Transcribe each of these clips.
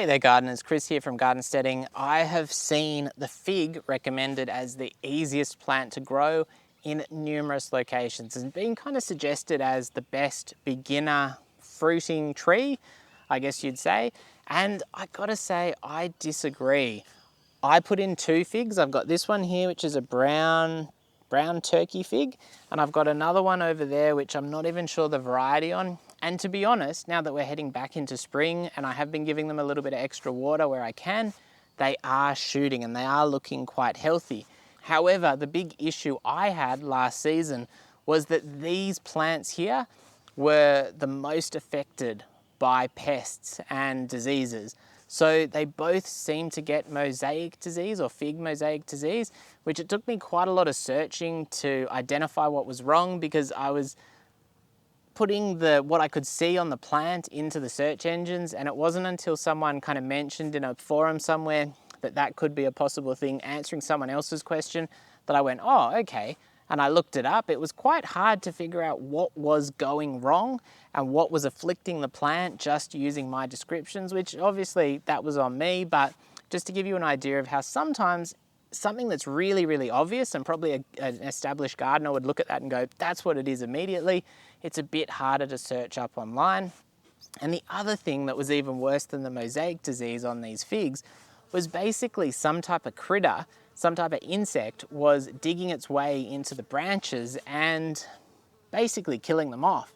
Hey there gardeners, Chris here from Steading. I have seen the fig recommended as the easiest plant to grow in numerous locations and being kind of suggested as the best beginner fruiting tree, I guess you'd say. And I gotta say, I disagree. I put in two figs. I've got this one here, which is a brown turkey fig, and I've got another one over there, which I'm not even sure the variety on. And to be honest, now that we're heading back into spring and I have been giving them a little bit of extra water where I can, they are shooting and they are looking quite healthy. However, the big issue I had last season was that these plants here were the most affected by pests and diseases. So they both seem to get mosaic disease or fig mosaic disease, which it took me quite a lot of searching to identify what was wrong, because I was putting what I could see on the plant into the search engines, and it wasn't until someone kind of mentioned in a forum somewhere that that could be a possible thing, answering someone else's question, that I went, oh, okay. And I looked it up. It was quite hard to figure out what was going wrong and what was afflicting the plant just using my descriptions, which obviously that was on me, but just to give you an idea of how sometimes something that's really, really obvious and probably an established gardener would look at that and go, that's what it is immediately. It's a bit harder to search up online. And the other thing that was even worse than the mosaic disease on these figs was basically some type of critter, some type of insect was digging its way into the branches and basically killing them off.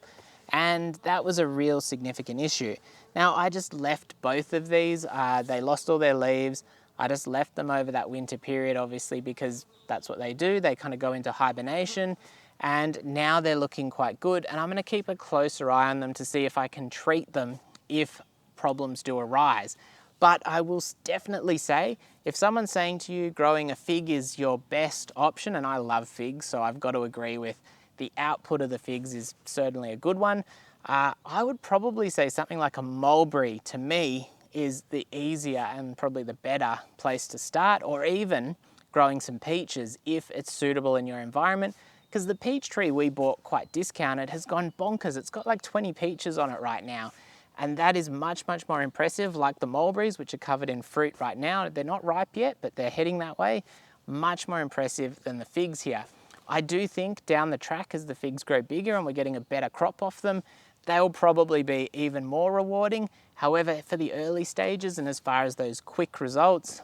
And that was a real significant issue. Now, I just left both of these. They lost all their leaves. I just left them over that winter period, obviously, because that's what they do. They kind of go into hibernation, and now they're looking quite good. And I'm going to keep a closer eye on them to see if I can treat them if problems do arise. But I will definitely say, if someone's saying to you growing a fig is your best option, and I love figs, so I've got to agree with the output of the figs is certainly a good one. I would probably say something like a mulberry, to me, is the easier and probably the better place to start, or even growing some peaches if it's suitable in your environment, because the peach tree we bought quite discounted has gone bonkers. It's got like 20 peaches on it right now. And that is much, much more impressive, like the mulberries, which are covered in fruit right now. They're not ripe yet, but they're heading that way. Much more impressive than the figs here. I do think down the track, as the figs grow bigger and we're getting a better crop off them, they'll probably be even more rewarding. However, for the early stages and as far as those quick results,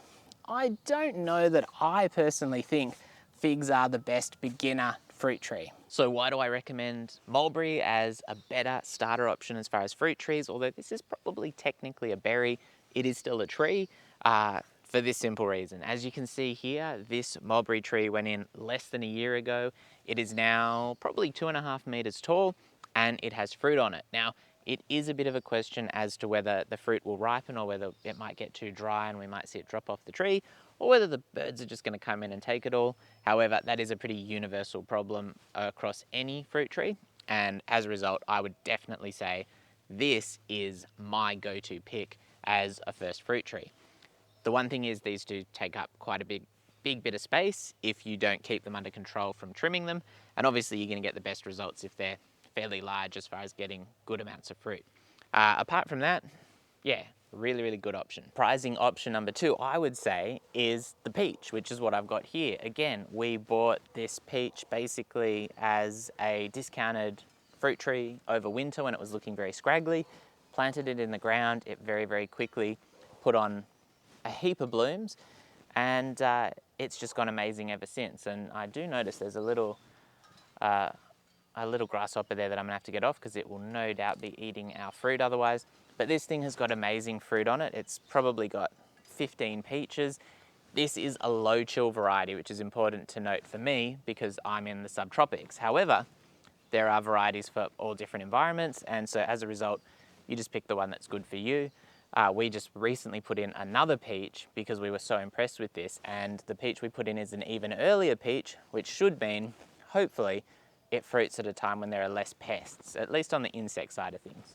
I don't know that I personally think figs are the best beginner fruit tree. So why do I recommend mulberry as a better starter option as far as fruit trees? Although this is probably technically a berry, it is still a tree. For this simple reason. As you can see here, this mulberry tree went in less than a year ago. It is now probably 2.5 meters tall, and it has fruit on it. Now, it is a bit of a question as to whether the fruit will ripen or whether it might get too dry and we might see it drop off the tree, or whether the birds are just going to come in and take it all. However, that is a pretty universal problem across any fruit tree, and as a result, I would definitely say this is my go-to pick as a first fruit tree. The one thing is these do take up quite a big bit of space if you don't keep them under control from trimming them, and obviously you're going to get the best results if they're fairly large as far as getting good amounts of fruit. Apart from that, yeah, really, really good option. Prizing option number 2, I would say, is the peach, which is what I've got here. Again, we bought this peach basically as a discounted fruit tree over winter when it was looking very scraggly, planted it in the ground, it very, very quickly put on a heap of blooms, and it's just gone amazing ever since. And I do notice there's a little grasshopper there that I'm gonna have to get off because it will no doubt be eating our fruit otherwise. But this thing has got amazing fruit on it. It's probably got 15 peaches. This is a low chill variety, which is important to note for me because I'm in the subtropics. However, there are varieties for all different environments, and so as a result, you just pick the one that's good for you. We just recently put in another peach because we were so impressed with this, and the peach we put in is an even earlier peach, which should mean, hopefully, it fruits at a time when there are less pests, at least on the insect side of things.